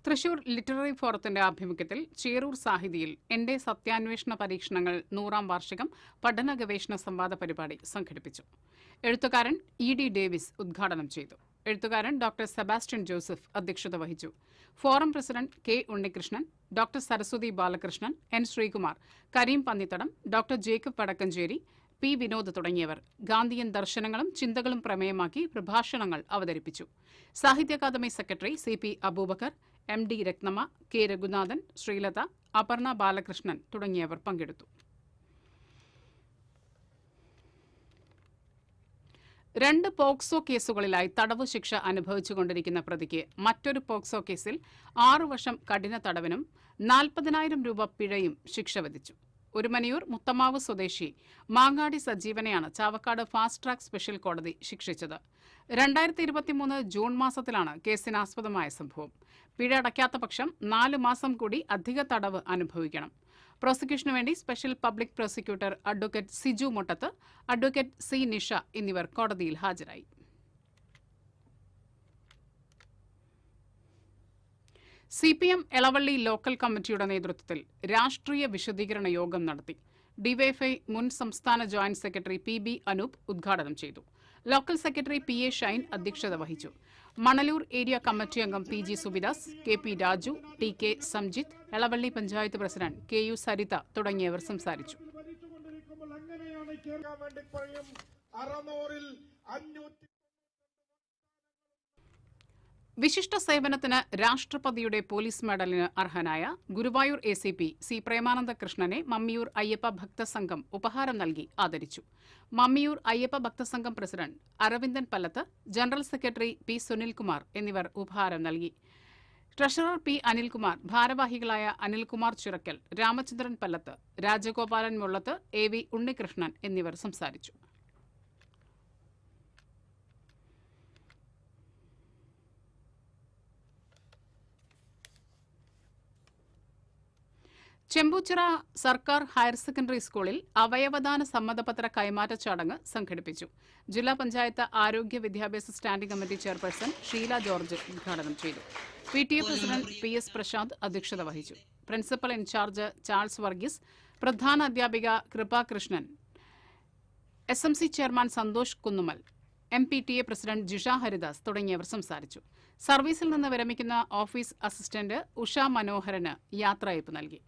Thrissur literary ഫോറത്തിന്റെ ആഭിമുഖ്യത്തിൽ ചേരൂർ സാഹിതിയിൽ എന്റെ സത്യാന്വേഷണ പരീക്ഷണങ്ങൾ 100ാം വാർഷികം പഠന ഗവേഷണ സംവാദ പരിപാടി സംഘടിപ്പിച്ചു. എഴുത്തുകാരൻ ED ഡേവിസ് ഉദ്ഘാടനം ചെയ്തു. എഴുത്തുകാരൻ ഡോക്ടർ സെബാസ്റ്റ്യൻ ജോസഫ് അധ്യക്ഷത വഹിച്ചു. Forum president K Unnikrishnan, doctor Saraswathi Balakrishnan, N Sreekumar, Kareem Pannithadam, doctor Jacob Vadakkanchery, P Vinod തുടങ്ങിയവർ ഗാന്ധിയൻ ദർശനങ്ങളും ചിന്തകളും പ്രമേയമാക്കി പ്രഭാഷണങ്ങൾ അവതരിപ്പിച്ചു. Sahitya Akademi secretary CP Aboobacker, MD Rathnamma, K Raghunathan, Sreelatha, Aparna Balakrishnan തുടങ്ങിയവർ പങ്കെടുത്തു. 2 പോക്സോ കേസുകളിലായി തടവ് ശിക്ഷ അനുഭവിച്ചുകൊണ്ടിരിക്കുന്ന പ്രതിക്ക് മറ്റൊരു പോക്സോ കേസിൽ 6 വർഷം കഠിന തടവിനും 40,000 രൂപ പിഴയും ശിക്ഷ വിധിച്ചു. ഒരുമനിയൂർ മുത്തമാവ് സ്വദേശി മാങ്ങാടി സജീവനെയാണ് ചാവക്കാട് ഫാസ്റ്റ് ട്രാക്ക് സ്പെഷ്യൽ കോടതി ശിക്ഷിച്ചത്. 2023 ജൂൺ മാസത്തിലാണ് കേസിനാസ്പദമായ സംഭവം. പിഴ അടയ്ക്കാത്ത പക്ഷം 4 മാസം കൂടി അധിക തടവ് അനുഭവിക്കണം. പ്രോസിക്യൂഷനു വേണ്ടി special public prosecutor advocate Siju Muttath, advocate C Nisha എന്നിവർ കോടതിയിൽ ഹാജരായി. CPM എളവള്ളി ലോക്കൽ കമ്മിറ്റിയുടെ നേതൃത്വത്തിൽ രാഷ്ട്രീയ വിശദീകരണ യോഗം നടത്തി. ഡിവൈഎഫ്ഐ മുൻ സംസ്ഥാന ജോയിന്റ് സെക്രട്ടറി PB അനൂപ് ഉദ്ഘാടനം ചെയ്തു. ലോക്കൽ സെക്രട്ടറി PA ഷൈൻ അധ്യക്ഷത വഹിച്ചു. മണലൂർ ഏരിയ കമ്മിറ്റി അംഗം PG Subidas, KP Raju, TK Samjith, Elavally panchayat president KU Saritha തുടങ്ങിയവർ സംസാരിച്ചു. വിശിഷ്ട സേവനത്തിന് രാഷ്ട്രപതിയുടെ പോലീസ് മെഡലിന് അർഹനായ ഗുരുവായൂർ ACP C പ്രേമാനന്ദ കൃഷ്ണനെ മമ്മിയൂർ അയ്യപ്പ ഭക്തസംഘം ഉപഹാരം നൽകി ആദരിച്ചു. മമ്മിയൂർ അയ്യപ്പ ഭക്തസംഘം president Aravindan Pallath, general secretary P Sunilkumar എന്നിവർ ഉപഹാരം നൽകി. ട്രഷറർ P അനിൽകുമാർ, ഭാരവാഹികളായ അനിൽകുമാർ ചിറക്കൽ, രാമചന്ദ്രൻ പല്ലത്ത്, രാജഗോപാലൻ മുള്ളത്ത്, AV ഉണ്ണികൃഷ്ണൻ എന്നിവർ സംസാരിച്ചു. ചെമ്പൂച്ചിറ സർക്കാർ ഹയർ സെക്കൻഡറി സ്കൂളിൽ അവയവദാന സമ്മതപത്ര കൈമാറ്റ ചടങ്ങ് സംഘടിപ്പിച്ചു. ജില്ലാ പഞ്ചായത്ത് ആരോഗ്യ വിദ്യാഭ്യാസ standing committee chairperson Sheela George ഉദ്ഘാടനം ചെയ്തു. PTA പ്രസിഡന്റ് PS പ്രശാന്ത് അധ്യക്ഷത വഹിച്ചു. പ്രിൻസിപ്പൽ ഇൻചാർജ് ചാൾസ് വർഗീസ്, പ്രധാന അധ്യാപിക Kripakrishnan, SMC chairman Santhosh Kunnumal, MPTA president Jisha Haridas തുടങ്ങിയവർ സംസാരിച്ചു. സർവീസിൽ നിന്ന് വിരമിക്കുന്ന ഓഫീസ് അസിസ്റ്റന്റ് ഉഷ മനോഹരന് യാത്രയയപ്പ് നൽകി.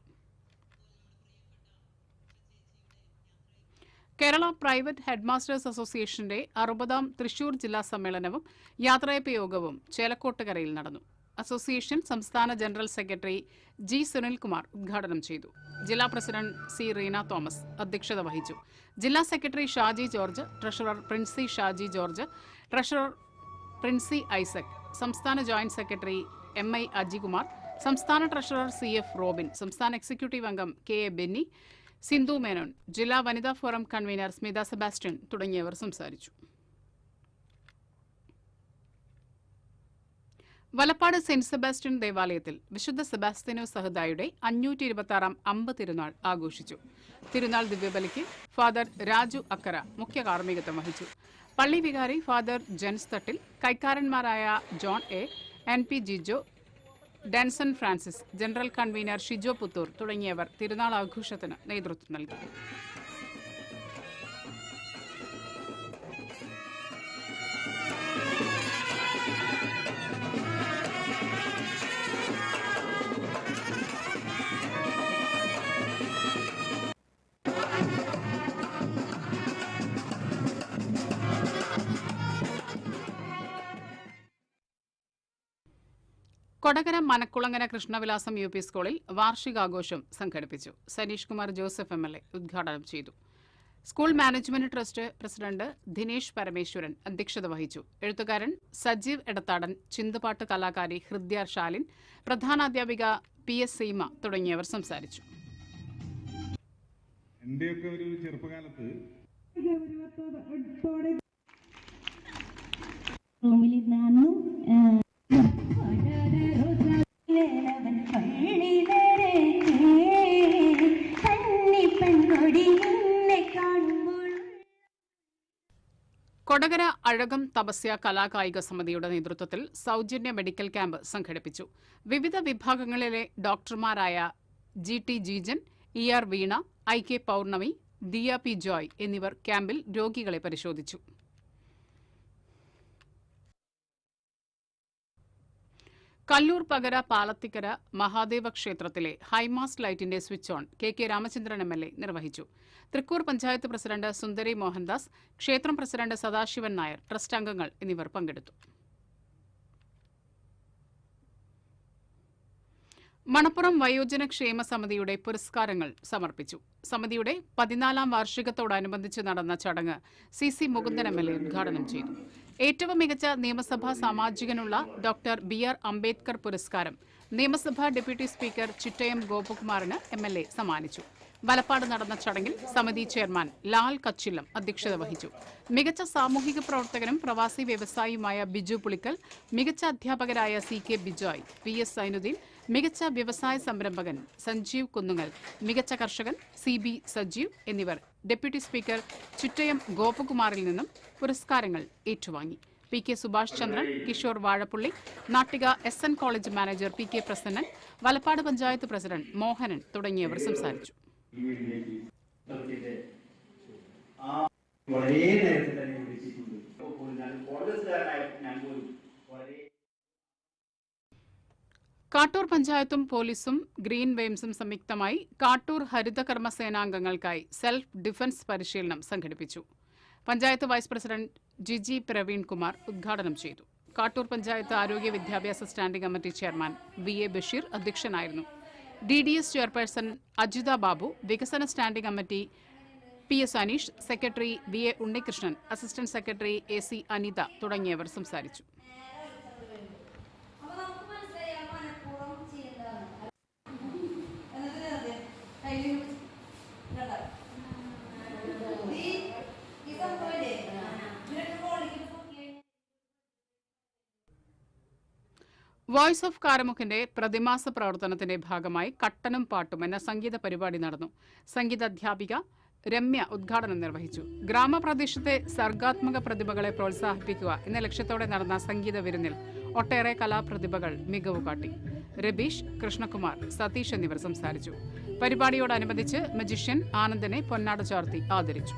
കേരള പ്രൈവറ്റ് ഹെഡ്മാസ്റ്റേഴ്സ് അസോസിയേഷന്റെ 60ാം തൃശൂർ ജില്ലാ സമ്മേളനവും യാത്രയയപ്പ് യോഗവും ചേലക്കോട്ടുകരയിൽ നടന്നു. അസോസിയേഷൻ സംസ്ഥാന ജനറൽ സെക്രട്ടറി G സുനിൽകുമാർ ഉദ്ഘാടനം ചെയ്തു. ജില്ലാ പ്രസിഡന്റ് C റീന തോമസ് അധ്യക്ഷത വഹിച്ചു. ജില്ലാ secretary Shaji George, treasurer Princy Shaji George, treasurer Princy Isaac, സംസ്ഥാന ജോയിന്റ് സെക്രട്ടറി MI അജികുമാർ, സംസ്ഥാന ട്രഷറർ CF റോബിൻ, സംസ്ഥാന എക്സിക്യൂട്ടീവ് അംഗം KA ബെന്നി, സിന്ധു മേനോൻ, ജില്ലാ വനിതാ ഫോറം കൺവീനർ സ്മിത സെബാസ്റ്റ്യൻ തുടങ്ങിയവർ സംസാരിച്ചു. വലപ്പാട് സെന്റ് സെബാസ്റ്റ്യൻ ദേവാലയത്തിൽ വിശുദ്ധ സെബാസ്ത്യാനോസ് സഹദായുടെ 526ാം അമ്പ് തിരുനാൾ ആഘോഷിച്ചു. തിരുനാൾ ദിവ്യബലിക്ക് ഫാദർ രാജു അക്കര മുഖ്യ കാർമ്മികത്വം വഹിച്ചു. പള്ളി വികാരി ഫാദർ ജെൻസ് തട്ടിൽ, കൈക്കാരന്മാരായ John A, NP Jijo, Danson Francis, general convener Shijo Puthur തുടങ്ങിയവർ തിരുനാൾ ആഘോഷത്തിന് നേതൃത്വം നൽകി. കൊടകര മനക്കുളങ്ങര കൃഷ്ണവിലാസം UP സ്കൂളിൽ വാർഷികാഘോഷം സംഘടിപ്പിച്ചു. സനീഷ് കുമാർ ജോസഫ് MLA ഉദ്ഘാടനം ചെയ്തു. School management trust president Dinesh Parameswaran അധ്യക്ഷത വഹിച്ചു. എഴുത്തുകാരൻ സജീവ് എടത്താടൻ, ചിന്തുപാട്ട് കലാകാരി ഹൃദ്യ ഷാലിൻ, പ്രധാനാധ്യാപിക PS സീമ തുടങ്ങിയവർ സംസാരിച്ചു. എന്റെയൊക്കെ ഒരു ചെറുപ്പകാലത്ത് കൊടകര അഴകം തപസ്യ കലാകായിക സമിതിയുടെ നേതൃത്വത്തിൽ സൗജന്യ മെഡിക്കൽ ക്യാമ്പ് സംഘടിപ്പിച്ചു. വിവിധ വിഭാഗങ്ങളിലെ ഡോക്ടർമാരായ GT ജീജൻ, ER വീണ, IK പൗർണമി, ദിയ P ജോയ് എന്നിവർ ക്യാമ്പിൽ രോഗികളെ പരിശോധിച്ചു. കല്ലൂർ പകര പാലത്തിക്കര മഹാദേവ ക്ഷേത്രത്തിലെ ഹൈമാസ്റ്റ് ലൈറ്റിന്റെ switch on KK Ramachandran MLA നിർവഹിച്ചു. തൃക്കൂർ പഞ്ചായത്ത് പ്രസിഡന്റ് സുന്ദരി മോഹൻദാസ്, ക്ഷേത്രം പ്രസിഡന്റ് സദാശിവൻ നായർ, ട്രസ്റ്റ് അംഗങ്ങൾ എന്നിവർ പങ്കെടുത്തു. മണപ്പുറം വയോജന ക്ഷേമ സമിതിയുടെ പുരസ്കാരങ്ങൾ സമർപ്പിച്ചു. സമിതിയുടെ 14ാം വാർഷികത്തോടനുബന്ധിച്ച് നടന്ന ചടങ്ങ് CC മുകുന്ദൻ MLA ഉദ്ഘാടനം ചെയ്തു. ഏറ്റവും മികച്ച നിയമസഭാ സാമാജികനുള്ള ഡോക്ടർ BR അംബേദ്കർ പുരസ്കാരം നിയമസഭാ ഡെപ്യൂട്ടി സ്പീക്കർ ചിറ്റയം ഗോപകുമാറിന് MLA സമ്മാനിച്ചു. വലപ്പാട് നടന്ന ചടങ്ങിൽ സമിതി ചെയർമാൻ ലാൽ കച്ചില്ലം അധ്യക്ഷത വഹിച്ചു. മികച്ച സാമൂഹിക പ്രവർത്തകനും പ്രവാസി വ്യവസായിയുമായ ബിജു പുളിക്കൽ, മികച്ച അധ്യാപകരായ CK ബിജോയ്, PS സൈനുദ്ദീൻ, മികച്ച വ്യവസായ സംരംഭകൻ സഞ്ജീവ് കുന്നുങ്ങൽ, മികച്ച കർഷകൻ CB സജീവ് എന്നിവർ ഡെപ്യൂട്ടി സ്പീക്കർ ചുറ്റയം ഗോപകുമാറിൽ നിന്നും പുരസ്കാരങ്ങൾ ഏറ്റുവാങ്ങി. PK Subhash Chandran, Kishore Vazhappully, Nattika SN college manager PK Prasannan, Valappad panchayat president Mohanan തുടങ്ങിയവർ സംസാരിച്ചു. കാട്ടൂർ പഞ്ചായത്തും പോലീസും ഗ്രീൻ വെയിംസും സംയുക്തമായി കാട്ടൂർ ഹരിതകർമ്മ സേനാംഗങ്ങൾക്കായി സെൽഫ് ഡിഫൻസ് പരിശീലനം സംഘടിപ്പിച്ചു. പഞ്ചായത്ത് വൈസ് പ്രസിഡന്റ് ജിജി പ്രവീൺ കുമാർ ഉദ്ഘാടനം ചെയ്തു. കാട്ടൂർ പഞ്ചായത്ത് ആരോഗ്യ വിദ്യാഭ്യാസ standing committee chairman VA Basheer അധ്യക്ഷനായിരുന്നു. DDS ചെയർപേഴ്സൺ അജിത ബാബു, വികസന standing committee PS Aneesh, secretary VA Unnikrishnan, assistant secretary AC Anitha തുടങ്ങിയവർ സംസാരിച്ചു. വോയിസ് ഓഫ് കാരമുക്കിന്റെ പ്രതിമാസ പ്രവർത്തനത്തിന്റെ ഭാഗമായി കട്ടനും പാട്ടും എന്ന സംഗീത പരിപാടി നടന്നു. സംഗീതാധ്യാപിക രമ്യ ഉദ്ഘാടനം നിർവഹിച്ചു. ഗ്രാമപ്രദേശത്തെ സർഗാത്മക പ്രതിഭകളെ പ്രോത്സാഹിപ്പിക്കുക എന്ന ലക്ഷ്യത്തോടെ നടന്ന സംഗീത വിരുന്നിൽ ഒട്ടേറെ കലാപ്രതിഭകൾ മികവ് കാട്ടി. രബീഷ്, കൃഷ്ണകുമാർ, സതീഷ് എന്നിവർ സംസാരിച്ചു. പരിപാടിയോടനുബന്ധിച്ച് മജിഷ്യൻ ആനന്ദനെ പൊന്നാട ചാർത്തി ആദരിച്ചു.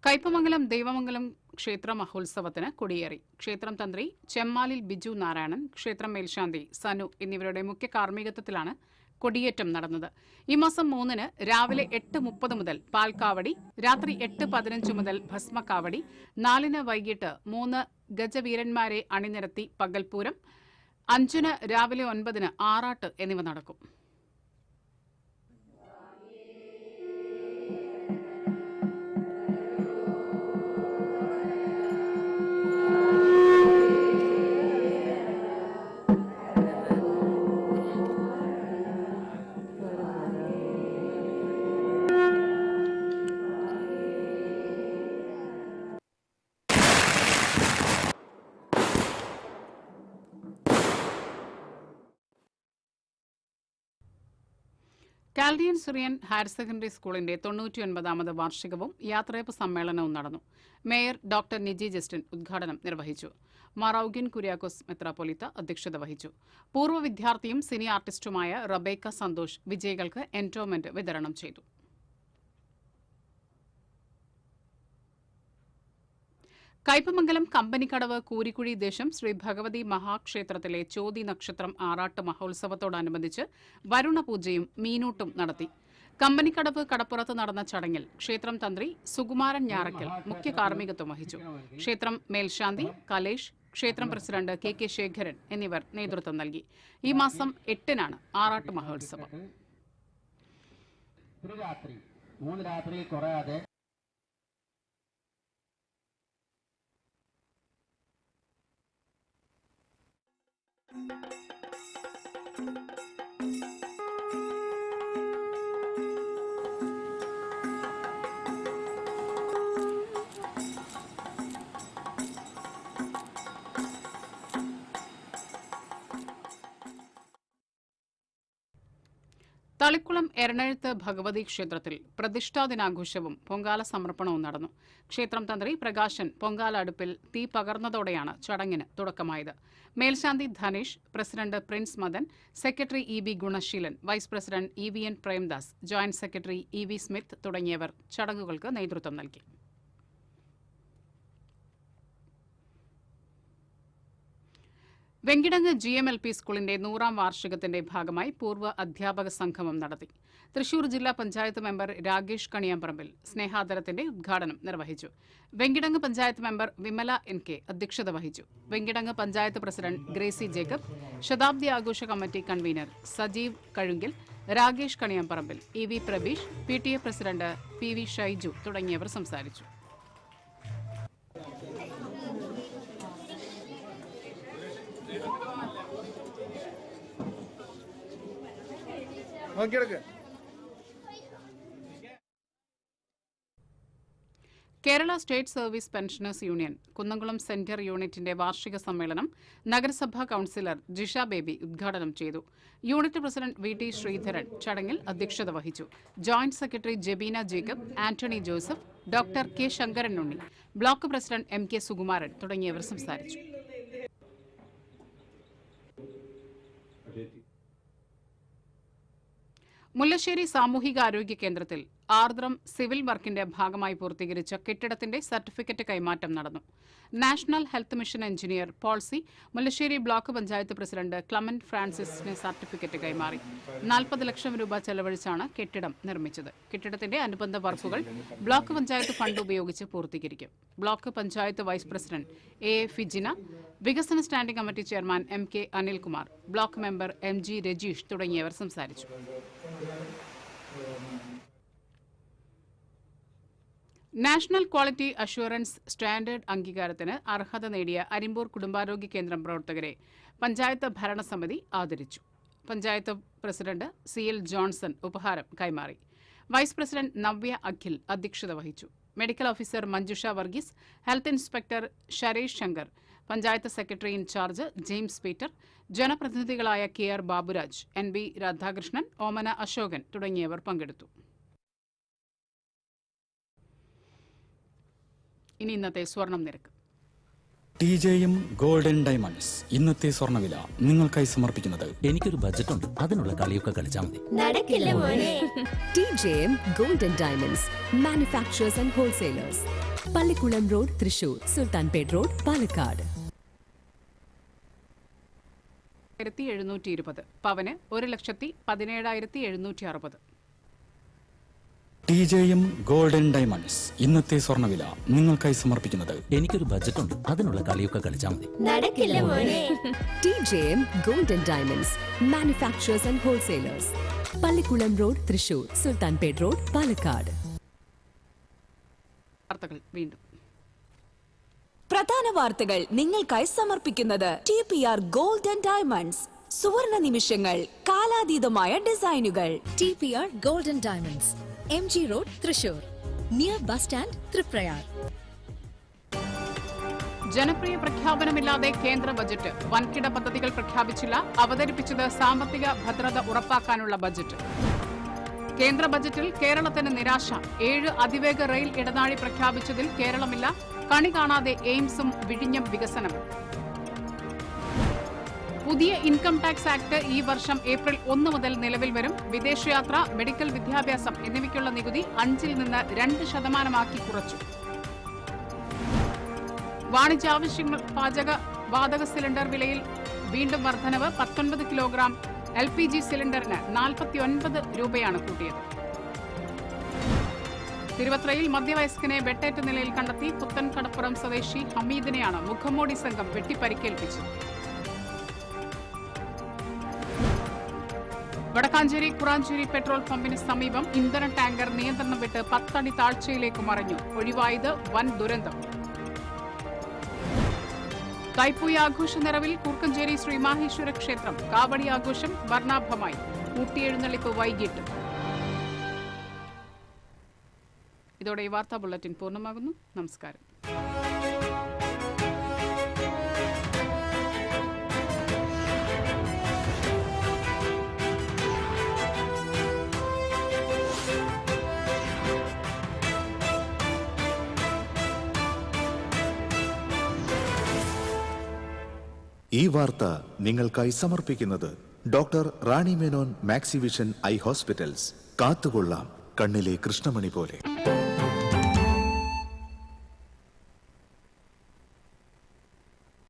കയ്പമംഗലം ദേവമംഗലം ക്ഷേത്ര മഹോത്സവത്തിന് കൊടിയേറി. ക്ഷേത്രം തന്ത്രി ചെമ്മാലിൽ ബിജു നാരായണൻ, ക്ഷേത്രം മേൽശാന്തി സനു എന്നിവരുടെ മുഖ്യ കാർമ്മികത്വത്തിലാണ് കൊടിയേറ്റം നടന്നത്. ഈ മാസം 3-ന് രാവിലെ 8:30 മുതൽ പാൽക്കാവടി, രാത്രി 8:15 മുതൽ ഭസ്മക്കാവടി, 4-ന് വൈകിട്ട് 3 ഗജവീരന്മാരെ അണിനിരത്തി പകൽപൂരം, 5-ന് രാവിലെ 9-ന് ആറാട്ട് എന്നിവ നടക്കും. കാൽഡിയൻ സിറിയൻ ഹയർ സെക്കൻഡറി സ്കൂളിന്റെ 99ാമത് വാർഷികവും യാത്രയപ്പ് സമ്മേളനവും നടന്നു. മേയർ ഡോക്ടർ നിജി ജസ്റ്റിൻ ഉദ്ഘാടനം നിർവഹിച്ചു. മാറൌഗിൻ കുര്യാക്കോസ് മെത്രാപ്പൊലീത്ത അധ്യക്ഷത വഹിച്ചു. പൂർവ്വ വിദ്യാർത്ഥിയും സിനി ആർട്ടിസ്റ്റുമായ റബേക്ക സന്തോഷ് വിജയികൾക്ക് എൻഡോമെന്റ് വിതരണം ചെയ്തു. കയ്പമംഗലം കമ്പനിക്കടവ് കൂരിക്കുഴി ദേശം ശ്രീ ഭഗവതി മഹാക്ഷേത്രത്തിലെ ചോതി നക്ഷത്രം ആറാട്ട് മഹോത്സവത്തോടനുബന്ധിച്ച് വരുണപൂജയും മീനൂട്ടും നടത്തി. കമ്പനിക്കടവ് കടപ്പുറത്ത് നടന്ന ചടങ്ങിൽ ക്ഷേത്രം തന്ത്രി സുകുമാരൻ ഞാറക്കൽ മുഖ്യ കാർമ്മികത്വം വഹിച്ചു. ക്ഷേത്രം മേൽശാന്തി കലേഷ്, ക്ഷേത്രം പ്രസിഡന്റ് KK ശേഖരൻ എന്നിവർ നേതൃത്വം നൽകി. ഈ മാസം 8-നാണ് ആറാട്ട് മഹോത്സവം. തളിക്കുളം എരണഴുത്ത് ഭഗവതി ക്ഷേത്രത്തിൽ പ്രതിഷ്ഠാ ദിനാഘോഷവും പൊങ്കാല സമർപ്പണവും നടന്നു. ക്ഷേത്രം തന്ത്രി പ്രകാശൻ പൊങ്കാല അടുപ്പിൽ തീ പകർന്നതോടെയാണ് ചടങ്ങിന് തുടക്കമായത്. മേൽശാന്തി Dhanesh, president Prince Madan, secretary EB Gunaseelan, vice president EVN Premdas, joint secretary EV Smith തുടങ്ങിയവർ ചടങ്ങുകൾക്ക് നേതൃത്വം നൽകി. വെങ്കിടങ്ങ് GMLP സ്കൂളിന്റെ 100ാം വാർഷികത്തിന്റെ ഭാഗമായി പൂർവ്വ അധ്യാപക സംഗമം നടത്തി. തൃശൂർ ജില്ലാ പഞ്ചായത്ത് മെമ്പർ രാഗേഷ് കണിയാമ്പറമ്പിൽ സ്നേഹാദരത്തിന്റെ ഉദ്ഘാടനം നിർവഹിച്ചു. വെങ്കിടങ്ങ് പഞ്ചായത്ത് മെമ്പർ വിമല NK അധ്യക്ഷത വഹിച്ചു. Venkitangu panchayat president Gracy Jacob, ശതാബ്ദി ആഘോഷ committee convener Sajeev Kazhungil, Rakesh Kaniyamparambil, EV Prabeesh, PTA president PV Shaiju തുടങ്ങിയവർ സംസാരിച്ചു. Kerala state service pensioners union Kunnamkulam centre യൂണിറ്റിന്റെ വാർഷിക സമ്മേളനം നഗരസഭാ കൌൺസിലർ ജിഷ ബേബി ഉദ്ഘാടനം ചെയ്തു. യൂണിറ്റ് പ്രസിഡന്റ് VT ശ്രീധരൻ ചടങ്ങിൽ അധ്യക്ഷത വഹിച്ചു. Joint secretary Jebeena Jacob, Antony Joseph, doctor K Sankaran Unni, block president MK Sukumaran തുടങ്ങിയവർ സംസാരിച്ചു. മുല്ലശ്ശേരി സാമൂഹികാരോഗ്യ കേന്ദ്രത്തിൽ ആർദ്രം സിവിൽ വർക്കിന്റെ ഭാഗമായി പൂർത്തീകരിച്ച കെട്ടിടത്തിന്റെ സർട്ടിഫിക്കറ്റ് കൈമാറ്റം നടന്നു. National health mission engineer Polsy Mullassery block panchayat president Clement ഫ്രാൻസിസിന് സർട്ടിഫിക്കറ്റ് കൈമാറി. 40 ലക്ഷം രൂപ ചെലവഴിച്ചാണ് കെട്ടിടം നിർമ്മിച്ചത്. കെട്ടിടത്തിന്റെ അനുബന്ധ വർക്കുകൾ ബ്ലോക്ക് പഞ്ചായത്ത് ഫണ്ട് ഉപയോഗിച്ച് പൂർത്തീകരിക്കും. Block panchayat vice president A. Fijina, വികസന standing committee chairman MK Anilkumar, block member MG Rajeesh തുടങ്ങിയവർ സംസാരിച്ചു. നാഷണൽ ക്വാളിറ്റി അഷ്വറൻസ് സ്റ്റാൻഡേർഡ് അംഗീകാരത്തിന് അർഹത നേടിയ അരിമ്പൂർ കുടുംബാരോഗ്യ കേന്ദ്രം പ്രവർത്തകരെ പഞ്ചായത്ത് ഭരണസമിതി ആദരിച്ചു. പഞ്ചായത്ത് പ്രസിഡന്റ് CL ജോൺസൺ ഉപഹാരം കൈമാറി. വൈസ് പ്രസിഡന്റ് നവ്യ അഖിൽ അധ്യക്ഷത വഹിച്ചു. Medical officer Manjusha Varghese, health inspector Sharesh Sankar, panchayat secretary in charge James Peter, ജനപ്രതിനിധികളായ KR ബാബുരാജ്, NB രാധാകൃഷ്ണൻ, ഓമന അശോകൻ തുടങ്ങിയവർ പങ്കെടുത്തു. ഇനി ഇന്നത്തെ സ്വർണം നിരക്ക്. TJM ഗോൾഡൻ ഡയമണ്ട്സ് ഇന്നത്തെ സ്വർണ്ണവില നിങ്ങൾക്കായി സമർപ്പിക്കുന്നത് എനിക്കൊരു ബജറ്റ് ഉണ്ട്, അതിനുള്ള കളിയൊക്കെ കളിച്ചാൽ മതി. നടക്കില്ല മോനെ. TJM golden diamonds manufacturers and wholesalers, Pallikkulam road, Thrissur, Sultanpet road, Palakkad. 1720 പവന് 1,17,760. TJM ഗോൾഡൻ ഡയമണ്ട്സ് ഇന്നത്തെ സ്വർണ്ണവില നിങ്ങൾക്കായി സമർപ്പിക്കുന്നത് എനിക്കൊരു ബജറ്റ് ഉണ്ട്, അതിനുള്ള കളിയൊക്കെ കളിച്ചാൽ മതി. നടക്കില്ല മോനെ. TJM golden diamonds manufacturers and wholesalers, Pallikkulam road, Thrissur, Sultanpet road, Palakkad. വാർത്തകൾ വീണ്ടും. പ്രധാന വാർത്തകൾ നിങ്ങൾക്കായി സമർപ്പിക്കുന്നത് TPR ഗോൾഡൻ ഡയമണ്ട്സ്. സുവർണ നിമിഷങ്ങൾ, കാലാതീതമായ ഡിസൈനുകൾ. TPR golden diamonds, MG road, Thrissur, near bus stand, Triprayar. ജനപ്രിയ പ്രഖ്യാപനമില്ലാതെ കേന്ദ്ര ബജറ്റ്. വൻകിട പദ്ധതികൾ പ്രഖ്യാപിച്ചില്ല. അവതരിപ്പിച്ചത് സാമ്പത്തിക ഭദ്രത ഉറപ്പാക്കാനുള്ള ബജറ്റ്. കേന്ദ്ര ബജറ്റിൽ കേരളത്തിന് നിരാശ. 7 അതിവേഗ റെയിൽ ഇടനാഴി പ്രഖ്യാപിച്ചതിൽ കേരളമില്ല. കണി കാണാതെ എയിംസും വിഴിഞ്ഞം വികസനവും. പുതിയ ഇൻകം ടാക്സ് ആക്ട് ഈ വർഷം ഏപ്രിൽ 1 മുതൽ നിലവിൽ വരും. വിദേശയാത്ര, മെഡിക്കൽ വിദ്യാഭ്യാസം എന്നിവയ്ക്കുള്ള നികുതി 5-ൽ നിന്ന് 2% കുറച്ചു. വാണിജ്യാവശ്യങ്ങൾ പാചക വാതക സിലിണ്ടർ വിലയിൽ വീണ്ടും വർധനവ്. 19 കിലോഗ്രാം LPG സിലിണ്ടറിന് 49 രൂപയാണ് കൂട്ടിയത്. തിരുവത്രയിൽ മധ്യവയസ്കനെ വെട്ടേറ്റ നിലയിൽ കണ്ടെത്തി. പുത്തൻ കടപ്പുറം സ്വദേശി ഹമീദിനെയാണ് മുഖംമൂടി സംഘം വെട്ടിപ്പരിക്കേൽപ്പിച്ചത്. വടക്കാഞ്ചേരി കുറാഞ്ചേരി പെട്രോൾ പമ്പിന് സമീപം ഇന്ധന ടാങ്കർ നിയന്ത്രണം വിട്ട് 10 അടി താഴ്ചയിലേക്ക് മറിഞ്ഞു. ഒഴിവായത് വൻ ദുരന്തം. തൈപ്പൂയ ആഘോഷ നിറവിൽ കൂർക്കഞ്ചേരി ശ്രീമാഹേശ്വര ക്ഷേത്രം. കാവടി ആഘോഷം വർണ്ണാഭമായി. കൂട്ടിയെഴുന്നള്ളിപ്പ് വൈകിട്ട്. ഇതോടെ ഈ വാർത്താ ബുള്ളറ്റിൻ പൂർണ്ണമാകുന്നു. നമസ്കാരം. ഈ വാർത്ത നിങ്ങൾക്കായി സമർപ്പിക്കുന്നത് doctor Rani Menon Maxivision I hospitals. കാത്തുകൊള്ളാം കണ്ണിലെ കൃഷ്ണമണി പോലെ.